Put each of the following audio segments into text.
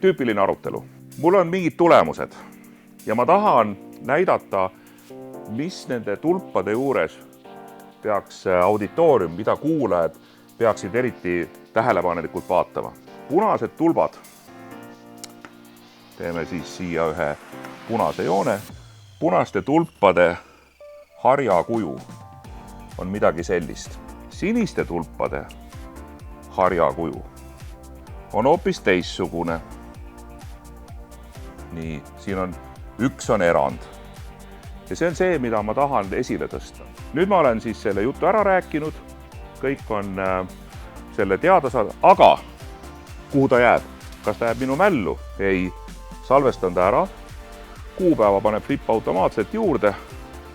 Tüüpiline arutelu. Mul on mingid tulemused ja ma tahan näidata, mis nende tulpade juures peaks auditoorium, mida kuulajad peaksid eriti tähelepanelikult vaatama. Punased tulbad. Teeme siis siia ühe punase joone. Punaste tulpade harjakuju on midagi sellist. Siniste tulpade harjakuju on hoopis teissugune. Nii, siin üks on erand. Ja see on see, mida ma tahan esile tõsta. Nüüd ma olen siis selle jutu ära rääkinud. Kõik on selle teada saada. Aga kuhu ta jääb? Kas ta jääb minu mällu? Ei, salvestan ta ära. Kuupäeva paneb Flip automaatselt juurde.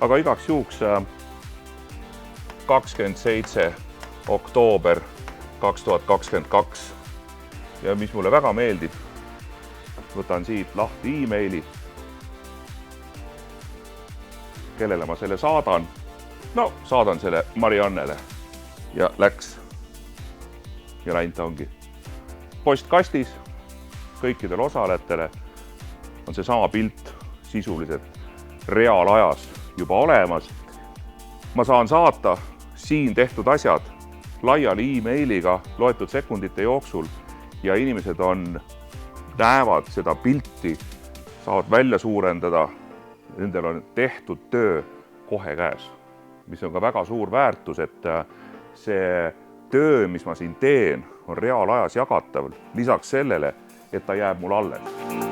Aga igaks juhuks 27. oktoober 2022. Ja mis mulle väga meeldib, võtan siit lahti e-maili, kellele ma selle saadan. No, saadan selle Mariannele ja läks. Ja läinud ta ongi postkastis. Kõikidel osalejatele on see sama pilt sisuliselt reaalajas juba olemas. Ma saan saata siin tehtud asjad laiali e-mailiga loetud sekundite jooksul ja inimesed näevad seda pilti, saavad välja suurendada, nendel on tehtud töö kohe käes, mis on ka väga suur väärtus, et see töö, mis ma siin teen, on reaalajas jagatav, lisaks sellele, et ta jääb mul alles.